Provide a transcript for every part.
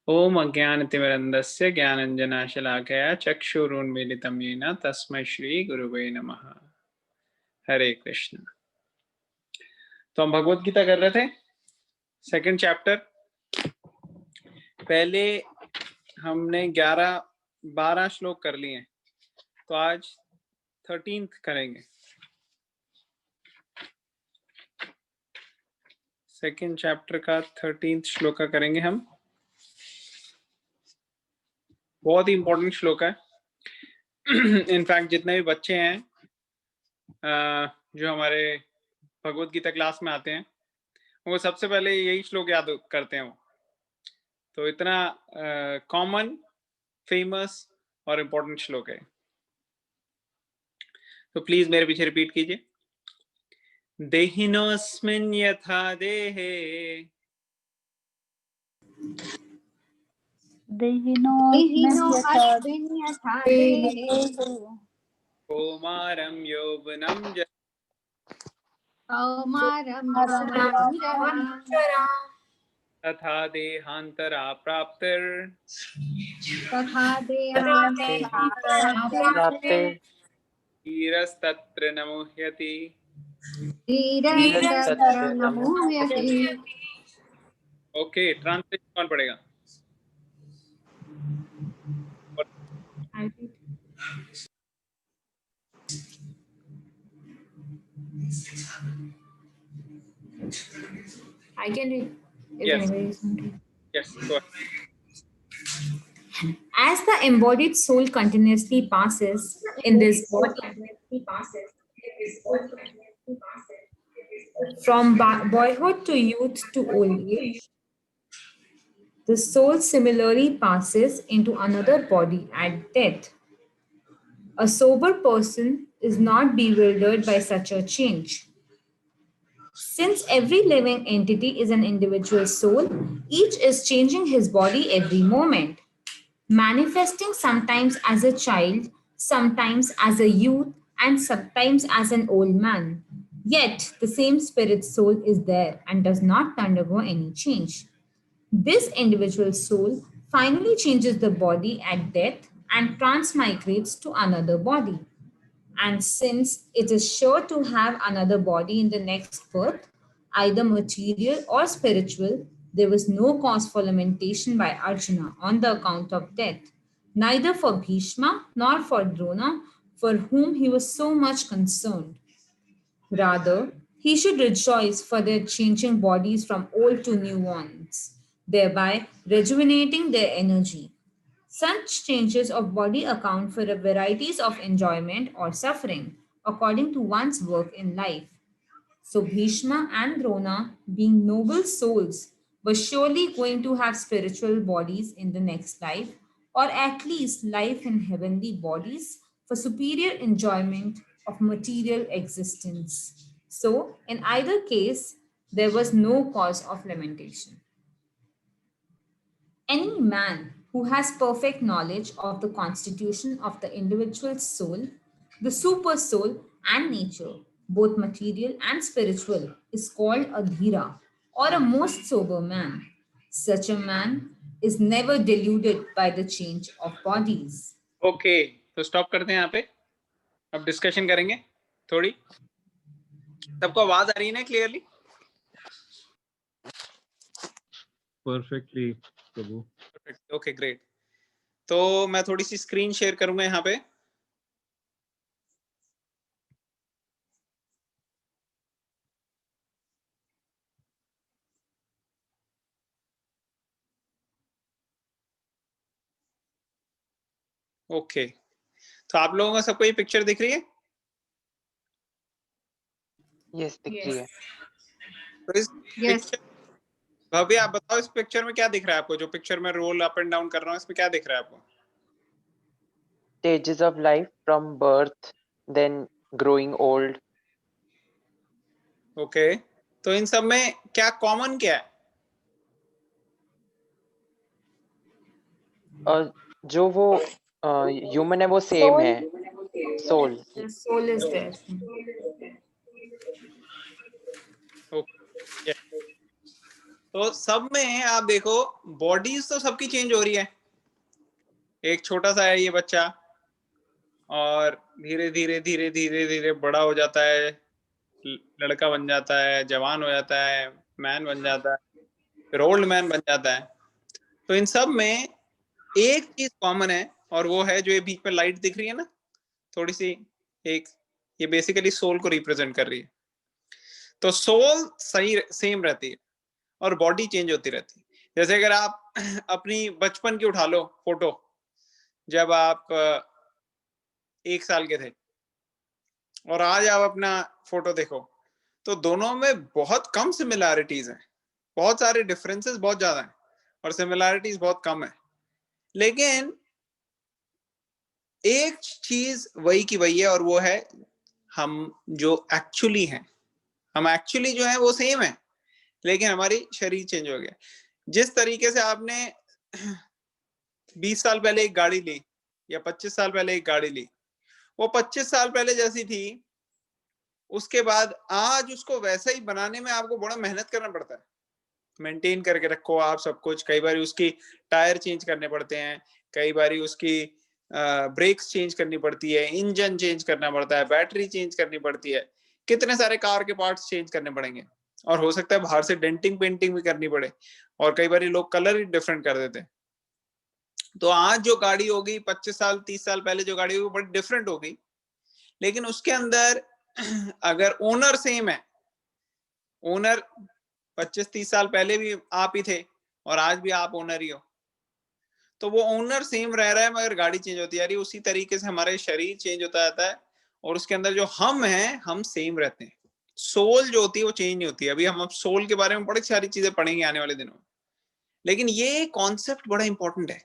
ओम अज्ञानतिमिरन्दस्य ज्ञानञ्जनाशलाकया चक्षुरुन्मीलितं येन तस्मै श्री गुरुवे नमः। हरे कृष्ण। तो हम भगवत गीता कर रहे थे, सेकंड चैप्टर। पहले हमने 12 श्लोक कर लिए, तो आज 13th करेंगे। सेकंड चैप्टर का 13th श्लोक करेंगे हम। बहुत ही इंपॉर्टेंट श्लोक है। इनफैक्ट जितने भी बच्चे हैं जो हमारे भगवत गीता क्लास में आते हैं, वो सबसे पहले यही श्लोक याद करते हैं। वो तो इतना कॉमन, फेमस और इम्पोर्टेंट श्लोक है। तो प्लीज मेरे पीछे रिपीट कीजिए। देहिनोऽस्मिन् यथा देहे कौमारं यौवनं तथा देहान्तरा प्राप्तिर् धीरस्तत्र न मुह्यति। ओके, ट्रांसलेशन कौन पढ़ेगा? I can read. Yes. Yes, go ahead. As the embodied soul continuously passes in this body, from boyhood to youth to old age, the soul similarly passes into another body at death. A sober person is not bewildered by such a change. Since every living entity is an individual soul, each is changing his body every moment, manifesting sometimes as a child, sometimes as a youth, and sometimes as an old man. Yet the same spirit soul is there and does not undergo any change. This individual soul finally changes the body at death and transmigrates to another body. And since it is sure to have another body in the next birth, either material or spiritual, there was no cause for lamentation by Arjuna on the account of death, neither for Bhishma nor for Drona, for whom he was so much concerned. Rather, he should rejoice for their changing bodies from old to new ones, thereby rejuvenating their energy. Such changes of body account for varieties of enjoyment or suffering according to one's work in life. So Bhishma and Drona, being noble souls, were surely going to have spiritual bodies in the next life, or at least life in heavenly bodies for superior enjoyment of material existence. So, in either case, there was no cause of lamentation. Any man who has perfect knowledge of the constitution of the individual soul, the super soul, and nature, both material and spiritual, is called a dhira or a most sober man. Such a man is never deluded by the change of bodies. Okay, तो stop करते हैं यहाँ पे। अब discussion करेंगे थोड़ी। सबको आवाज आ रही है ना clearly? Perfectly Prabhu. Perfect, okay great. तो मैं थोड़ी सी स्क्रीन शेयर करूंगा यहाँ पे। ओके, तो आप लोगों को सबको ये पिक्चर दिख रही है? यस, दिख रही है। तो इस पिक्चर, भव्य आप बताओ इस पिक्चर में क्या दिख रहा है आपको? जो पिक्चर में रोल अप एंड डाउन कर रहा हूँ, इसमें क्या दिख रहा है आपको? Stages of life from birth, then growing old. Okay, तो इन सब में क्या कॉमन क्या है? जो वो ह्यूमन है वो सेम है, soul. The soul is there. Okay, तो सब में आप देखो बॉडीज तो सबकी चेंज हो रही है। एक छोटा सा है ये बच्चा और धीरे धीरे धीरे धीरे धीरे बड़ा हो जाता है, लड़का बन जाता है, जवान हो जाता है, मैन बन जाता है, फिर ओल्ड मैन बन जाता है। तो इन सब में एक चीज कॉमन है और वो है जो ये बीच में लाइट दिख रही है ना थोड़ी सी, एक ये बेसिकली सोल को रिप्रेजेंट कर रही है। तो सोल सही सेम रहती है और बॉडी चेंज होती रहती है। जैसे अगर आप अपनी बचपन की उठा लो फोटो, जब आप 1 साल के थे और आज आप अपना फोटो देखो, तो दोनों में बहुत कम सिमिलैरिटीज हैं, बहुत सारे डिफरेंसेस बहुत ज्यादा हैं और सिमिलैरिटीज बहुत कम है। लेकिन एक चीज वही की वही है और वो है हम जो एक्चुअली हैं, हम एक्चुअली जो है वो सेम है, लेकिन हमारी शरीर चेंज हो गया। जिस तरीके से आपने 20 साल पहले एक गाड़ी ली या 25 साल पहले एक गाड़ी ली, वो 25 साल पहले जैसी थी, उसके बाद आज उसको वैसा ही बनाने में आपको बड़ा मेहनत करना पड़ता है। मेंटेन करके रखो आप सब कुछ, कई बार उसकी टायर चेंज करने पड़ते हैं, कई बार उसकी ब्रेक्स चेंज करनी पड़ती है, इंजन चेंज करना पड़ता है, बैटरी चेंज करनी पड़ती है, कितने सारे कार के पार्ट्स चेंज करने पड़ेंगे और हो सकता है बाहर से डेंटिंग पेंटिंग भी करनी पड़े और कई बार लोग कलर ही डिफरेंट कर देते हैं। तो आज जो गाड़ी होगी 25 साल 30 साल पहले जो गाड़ी होगी बड़ी डिफरेंट होगी, लेकिन उसके अंदर अगर ओनर सेम है, ओनर 25-30 साल पहले भी आप ही थे और आज भी आप ओनर ही हो, तो वो ओनर सेम रह रहा है मगर गाड़ी चेंज होती जा रही है। उसी तरीके से हमारे शरीर चेंज होता जाता है और उसके अंदर जो हम हैं हम सेम रहते हैं। सोल जो होती है वो चेंज नहीं होती है। अभी हम अब सोल के बारे में बड़ी सारी चीजें पढ़ेंगे आने वाले दिनों में, लेकिन ये कॉन्सेप्ट बड़ा इंपॉर्टेंट है।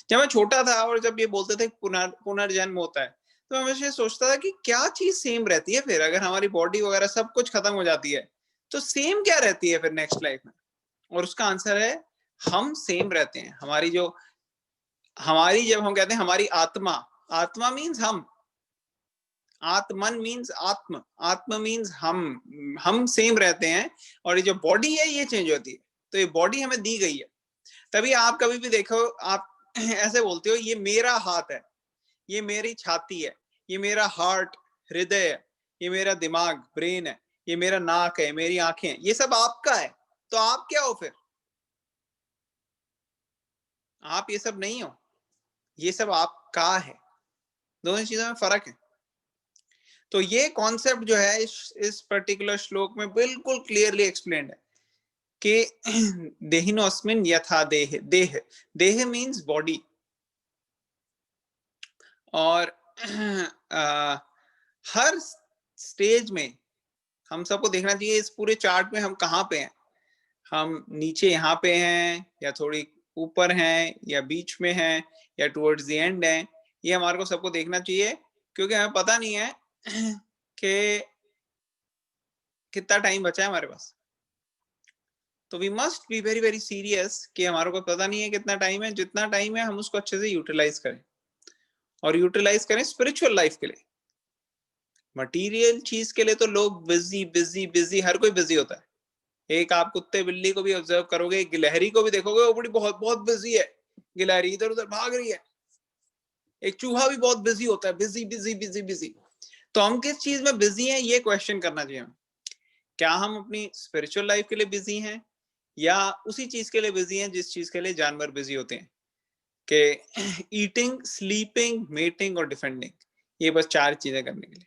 जब मैं छोटा था और जब ये बोलते थे पुनर्जन्म होता है, तो मैं हमेशा सोचता था कि क्या चीज सेम रहती है फिर, अगर हमारी बॉडी वगैरह सब कुछ खत्म हो जाती है तो सेम क्या रहती है फिर नेक्स्ट लाइफ में। और उसका आंसर है हम सेम रहते हैं। हमारी जब हम कहते हैं हमारी आत्मा, आत्मा मीन्स आत्मन मीन्स आत्म मीन्स हम सेम रहते हैं और ये जो बॉडी है ये चेंज होती है। तो ये बॉडी हमें दी गई है। तभी आप कभी भी देखो, आप ऐसे बोलते हो ये मेरा हाथ है, ये मेरी छाती है, ये मेरा हार्ट हृदय है, ये मेरा दिमाग ब्रेन है, ये मेरा नाक है, मेरी आंखें हैं, ये सब आपका है। तो आप क्या हो फिर? आप ये सब नहीं हो, ये सब आपका है। दोनों चीजों में फर्क है। तो ये कॉन्सेप्ट जो है इस पर्टिकुलर श्लोक में बिल्कुल क्लियरली एक्सप्लेन्ड है कि देहिनोस्मिन यथा देह, देह मीन्स बॉडी। और हर स्टेज में हम सबको देखना चाहिए इस पूरे चार्ट में हम कहाँ पे हैं। हम नीचे यहाँ पे हैं या थोड़ी ऊपर हैं या बीच में हैं या टुवर्ड्स द एंड हैं, ये हमारे को सबको देखना चाहिए, क्योंकि हमें पता नहीं है कि कितना टाइम बचा है हमारे पास। तो we must be very very serious कि हमारे को पता नहीं है कितना टाइम है। जितना टाइम है हम उसको अच्छे से यूटिलाइज करें और यूटिलाइज करें स्पिरिचुअल लाइफ के लिए। मटेरियल चीज के लिए तो लोग बिजी बिजी बिजी, हर कोई बिजी होता है। एक आप कुत्ते बिल्ली को भी ऑब्जर्व करोगे, गिलहरी को भी देखोगे, वो बड़ी बहुत बहुत बिजी है, गिलहरी इधर उधर भाग रही है। एक चूहा भी बहुत बिजी होता है, बिजी बिजी बिजी बिजी। तो हम किस चीज में बिजी हैं ये क्वेश्चन करना चाहिए हमें। क्या हम अपनी स्पिरिचुअल लाइफ के लिए बिजी हैं या उसी चीज के लिए बिजी हैं जिस चीज के लिए जानवर बिजी होते हैं, कि ईटिंग, स्लीपिंग, मेटिंग और डिफेंडिंग, ये बस 4 चीजें करने के लिए।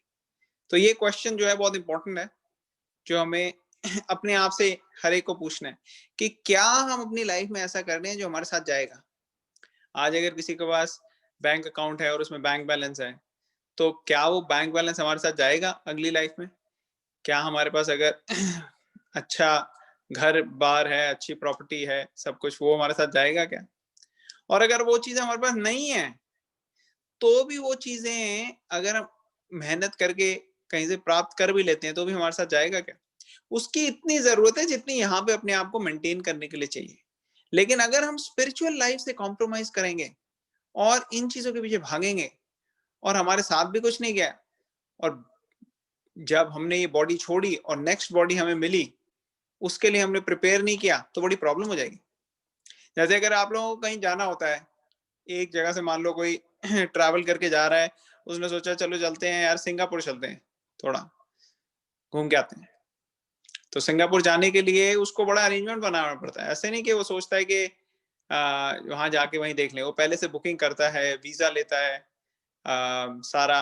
तो ये क्वेश्चन जो है बहुत इंपॉर्टेंट है, जो हमें अपने आप से हर एक को पूछना है कि क्या हम अपनी लाइफ में ऐसा कर रहे हैं जो हमारे साथ जाएगा। आज अगर किसी के पास बैंक अकाउंट है और उसमें बैंक बैलेंस है, तो क्या वो बैंक बैलेंस हमारे साथ जाएगा अगली लाइफ में? क्या हमारे पास अगर अच्छा घर बार है, अच्छी प्रॉपर्टी है, सब कुछ, वो हमारे साथ जाएगा क्या? और अगर वो चीजें हमारे पास नहीं है तो भी वो चीजें अगर हम मेहनत करके कहीं से प्राप्त कर भी लेते हैं तो भी हमारे साथ जाएगा क्या? उसकी इतनी जरूरत है जितनी यहाँ पे अपने आप को मेंटेन करने के लिए चाहिए। लेकिन अगर हम स्पिरिचुअल लाइफ से कॉम्प्रोमाइज करेंगे और इन चीजों के पीछे भागेंगे और हमारे साथ भी कुछ नहीं गया, और जब हमने ये बॉडी छोड़ी और नेक्स्ट बॉडी हमें मिली, उसके लिए हमने प्रिपेयर नहीं किया तो बड़ी प्रॉब्लम हो जाएगी। जैसे अगर आप लोगों को कहीं जाना होता है, एक जगह से मान लो कोई ट्रैवल करके जा रहा है, उसने सोचा चलो चलते हैं यार सिंगापुर चलते हैं, थोड़ा घूम के आते हैं। तो सिंगापुर जाने के लिए उसको बड़ा अरेंजमेंट बनाना पड़ता है। ऐसे नहीं कि वो सोचता है कि वहां जाके वहीं देख लें। वो पहले से बुकिंग करता है, वीजा लेता है, सारा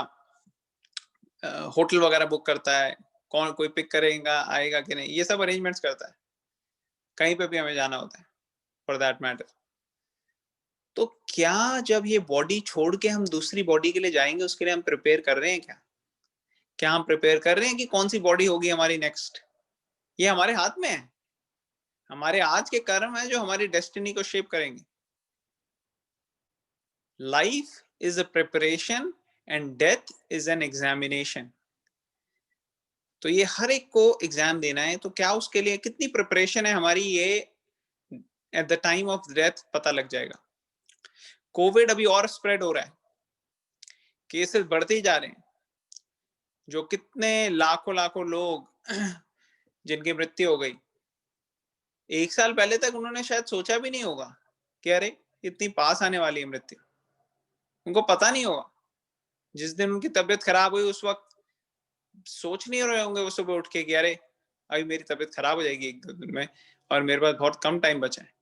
होटल वगैरह बुक करता है, कौन कोई पिक करेगा आएगा कि नहीं, ये सब अरेंजमेंट्स करता है। कहीं पे भी हमें जाना होता है फॉर दैट मैटर। तो क्या जब ये बॉडी छोड़ के हम दूसरी बॉडी के लिए जाएंगे, उसके लिए हम प्रिपेयर कर रहे हैं क्या? क्या हम प्रिपेयर कर रहे हैं कि कौन सी बॉडी होगी हमारी नेक्स्ट? ये हमारे हाथ में है। हमारे आज के कर्म है जो हमारी डेस्टिनी को शेप करेंगे। Life is a preparation and death is an examination. तो ये हर एक को एग्जाम देना है, तो क्या उसके लिए कितनी प्रिपरेशन है हमारी, ये at the time of death पता लग जाएगा। कोविड अभी और स्प्रेड हो रहा है, केसेस बढ़ते ही जा रहे हैं। जो कितने लाखों लाखों लोग जिनकी मृत्यु हो गई, 1 साल पहले तक उन्होंने शायद सोचा भी नहीं होगा कि अरे इतनी पास आने वाली है मृत्यु। उनको पता नहीं होगा। जिस दिन उनकी तबीयत खराब हुई उस वक्त सोच नहीं रहे होंगे वो सुबह उठ के कि अरे अभी मेरी तबीयत खराब हो जाएगी 1-2 दिन में और मेरे पास बहुत कम टाइम बचा है।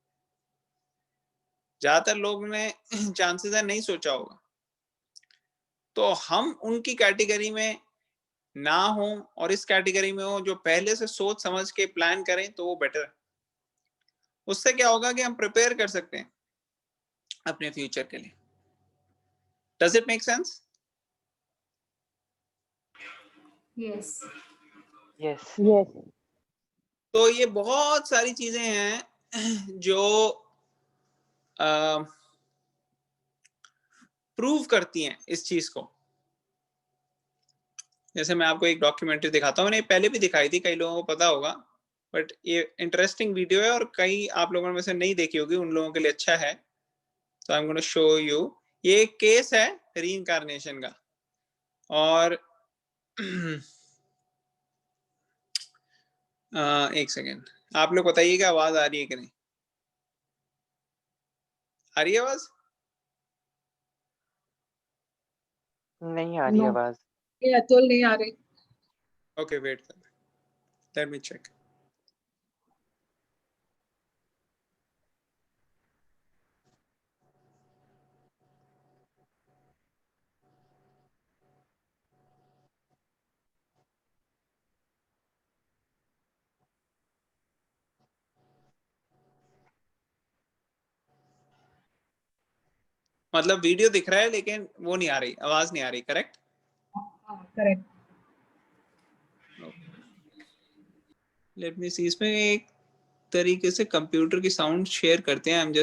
ज्यादातर लोग ने चांसेस है नहीं सोचा होगा। तो हम उनकी कैटेगरी में ना हो और इस कैटेगरी में हो जो पहले से सोच समझ के प्लान करें, तो वो बेटर है। उससे क्या होगा कि हम प्रिपेयर कर सकते हैं अपने फ्यूचर के लिए। Does it make sense? Yes. yes, Yes. तो ये बहुत सारी चीजें हैं जो प्रूव करती हैं इस चीज को। जैसे मैं आपको एक डॉक्यूमेंट्री दिखाता हूँ, मैंने पहले भी दिखाई थी, कई लोगों को पता होगा, बट ये इंटरेस्टिंग वीडियो है और कई आप लोगों में से नहीं देखी होगी, उन लोगों के लिए अच्छा है। तो I am gonna show you. ये एक केस है रीइंकार्नेशन का। और एक सेकेंड, आप लोग बताइएगा आवाज आ रही है कि नहीं? आ रही है आवाज? नहीं आ रही No. आवाज। ये अतुल नहीं आ रही। Okay wait, let me check. मतलब वीडियो दिख रहा है लेकिन वो नहीं आ रही, आवाज नहीं आ रही, करेक्ट? करेक्ट। लेट मी सी। इसमें एक तरीके से कंप्यूटर की साउंड शेयर करते हैं। I am just